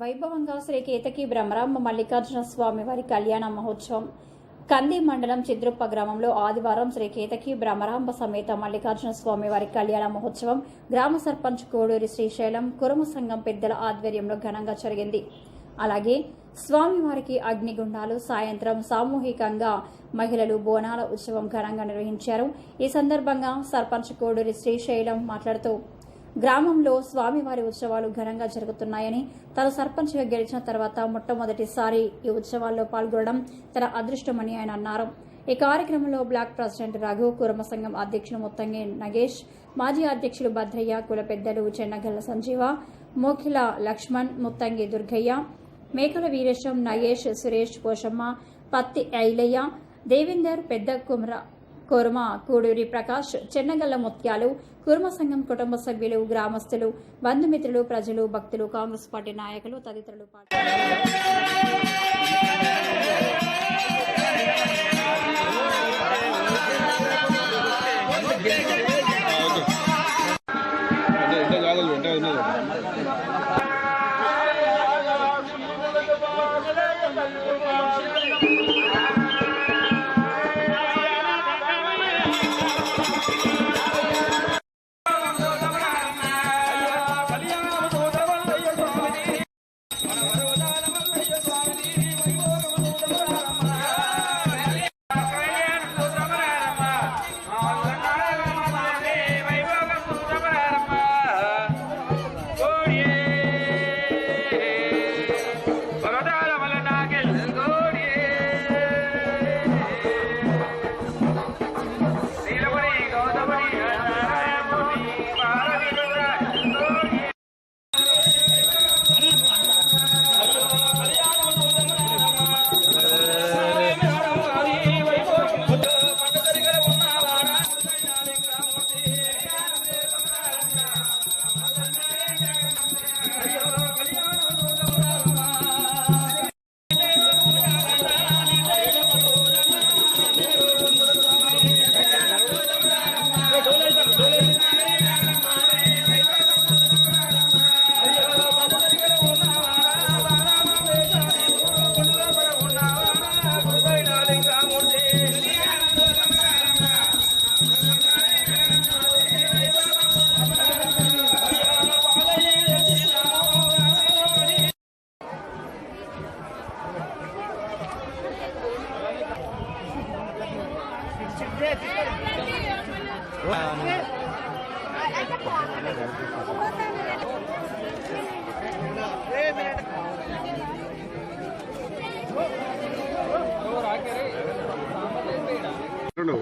వైభవంగా శ్రీ కేతకి బ్రహ్మరాంబ మల్లికార్జున స్వామి వారి కళ్యాణ మహోత్సవం కంది మండలం చిద్రుప్ప గ్రామంలో ఆదివారం శ్రీ కేతకి బ్రహ్మరాంబ సమేత మల్లికార్జున స్వామి వారి కళ్యాణ మహోత్సవం గ్రామ సర్పంచ్ కోడూరి శ్రీశైలం కురుమ సంఘం పెద్దల ఆధ్వర్యంలో ఘనంగా జరిగింది. అలాగే స్వామివారికి అగ్నిగుండాలు సాయంత్రం సామూహికంగా మహిళలు బోనాల ఉత్సవం ఘనంగా నిర్వహించారు. ఈ సందర్భంగా సర్పంచ్ కోడూరి శ్రీశైలం మాట్లాడుతూ గ్రామంలో స్వామివారి ఉత్సవాలు ఘనంగా జరుగుతున్నాయని, తను సర్పంచ్గా గెలిచిన తర్వాత మొట్టమొదటిసారి ఈ ఉత్సవాల్లో పాల్గొనడం తన అదృష్టమని ఆయన అన్నారు. ఈ కార్యక్రమంలో బ్లాక్ ప్రెసిడెంట్ రఘు, కురుమ సంఘం అధ్యక్షులు ముత్తంగి నగేష్, మాజీ అధ్యక్షులు భద్రయ్య, కుల పెద్దలు చెన్నగల్ల సంజీవ, మోఖిల లక్ష్మణ్, ముత్తంగి దుర్గయ్య, మేకల వీరేశం, నగేష్, సురేష్, పోషమ్మ, పత్తి ఐలయ్య, దేవేందర్, పెద్ద కురుమ, కూడూరి ప్రకాష్, చెన్నగల్ల ముత్యాలు, కురుమ సంఘం కుటుంబ సభ్యులు, గ్రామస్తులు, బంధుమిత్రులు, ప్రజలు, భక్తులు, కాంగ్రెస్ పార్టీ నాయకులు తదితరులు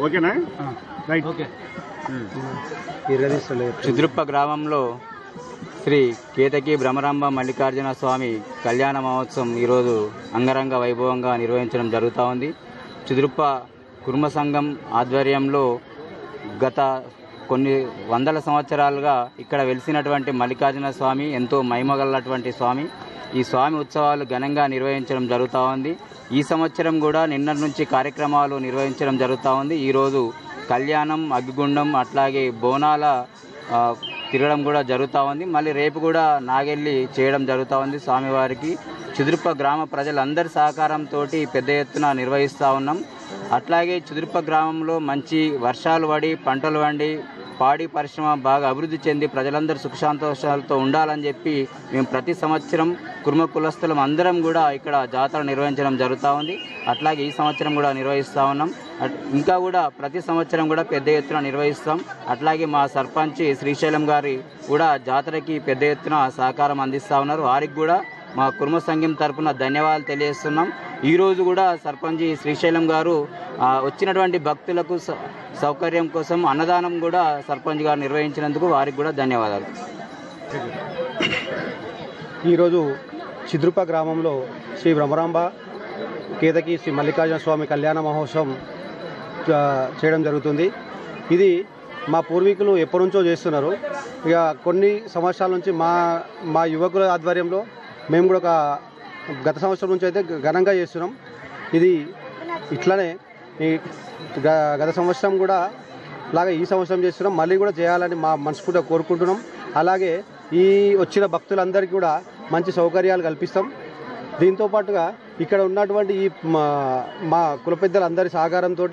ఓకేనా? రైట్. చిద్రుప్ప గ్రామంలో శ్రీ కేతకి బ్రహ్మరాంబ మల్లికార్జున స్వామి కళ్యాణ మహోత్సవం ఈరోజు అంగరంగ వైభవంగా నిర్వహించడం జరుగుతూ ఉంది. చిద్రుప్ప కుర్మ సంఘం ఆధ్వర్యంలో గత కొన్ని వందల సంవత్సరాలుగా ఇక్కడ వెలిసినటువంటి మల్లికార్జున స్వామి ఎంతో మహిమగలటువంటి స్వామి. ఈ స్వామి ఉత్సవాలు ఘనంగా నిర్వహించడం జరుగుతూ ఉంది. ఈ సంవత్సరం కూడా నిన్నటి నుంచి కార్యక్రమాలు నిర్వహించడం జరుగుతూ ఉంది. ఈరోజు కళ్యాణం, అగ్గిగుండం, అట్లాగే బోనాల తిరగడం కూడా జరుగుతూ ఉంది. మళ్ళీ రేపు కూడా నాగెళ్ళి చేయడం జరుగుతూ ఉంది. స్వామివారికి చిద్రుప్ప గ్రామ ప్రజలందరి సహకారంతో పెద్ద ఎత్తున నిర్వహిస్తూ ఉన్నాం. అట్లాగే చిద్రుప్ప గ్రామంలో మంచి వర్షాలు పడి పంటలు పండి పాడి పరిశ్రమ బాగా అభివృద్ధి చెంది ప్రజలందరూ సుఖశాంతోషాలతో ఉండాలని చెప్పి మేము ప్రతి సంవత్సరం కుర్మ కులస్తులం అందరం కూడా ఇక్కడ జాతర నిర్వహించడం జరుగుతూ ఉంది. అట్లాగే ఈ సంవత్సరం కూడా నిర్వహిస్తూ ఉన్నాం. ఇంకా కూడా ప్రతి సంవత్సరం కూడా పెద్ద ఎత్తున నిర్వహిస్తాం. అట్లాగే మా సర్పంచ్ శ్రీశైలం గారి కూడా జాతరకి పెద్ద ఎత్తున సహకారం అందిస్తూ ఉన్నారు. వారికి కూడా మా కుర్మ సంఘం తరఫున ధన్యవాదాలు తెలియజేస్తున్నాం. ఈరోజు కూడా సర్పంచ్ శ్రీశైలం గారు వచ్చినటువంటి భక్తులకు సౌకర్యం కోసం అన్నదానం కూడా సర్పంచ్ గారు నిర్వహించినందుకు వారికి కూడా ధన్యవాదాలు. ఈరోజు చిద్రుప్ప గ్రామంలో శ్రీ బ్రహ్మరాంబ కేతకి శ్రీ మల్లికార్జున స్వామి కళ్యాణ మహోత్సవం చేయడం జరుగుతుంది. ఇది మా పూర్వీకులు ఎప్పటి నుంచో చేస్తున్నారు. ఇక కొన్ని సంవత్సరాల నుంచి మా యువకుల ఆధ్వర్యంలో మేము కూడా గత సంవత్సరం నుంచి అయితే ఘనంగా చేస్తున్నాం. ఇది ఇట్లనే గత సంవత్సరం కూడా లాగా ఈ సంవత్సరం చేస్తున్నాం. మళ్ళీ కూడా చేయాలని మా మనస్ఫూర్తిగా కోరుకుంటున్నాం. అలాగే ఈ వచ్చిన భక్తులందరికీ కూడా మంచి సౌకర్యాలు కల్పిస్తాం. దీంతో పాటుగా ఇక్కడ ఉన్నటువంటి ఈ మా కుల పెద్దలందరి సహకారంతో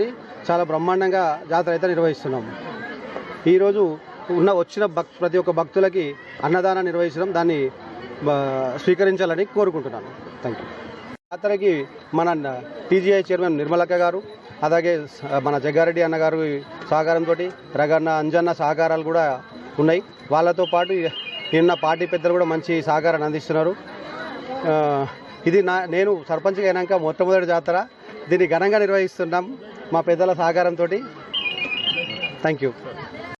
చాలా బ్రహ్మాండంగా జాతర అయితే నిర్వహిస్తున్నాం. ఈరోజు వచ్చిన ప్రతి ఒక్క భక్తులకి అన్నదానం నిర్వహించడం, దాన్ని స్వీకరించాలని కోరుకుంటున్నాను. Thank you. జాతరకి మన టీజీఐ చైర్మన్ నిర్మలక్క గారు, అలాగే మన జగ్గారెడ్డి అన్నగారు సహకారంతో రగన్న అంజన్న సహకారాలు కూడా ఉన్నాయి. వాళ్ళతో పాటు నిన్న పార్టీ పెద్దలు కూడా మంచి సహకారాన్ని అందిస్తున్నారు. ఇది నేను సర్పంచ్గా అయినాక మొట్టమొదటి జాతర. దీన్ని ఘనంగా నిర్వహిస్తున్నాం మా పెద్దల సహకారంతో. Thank you.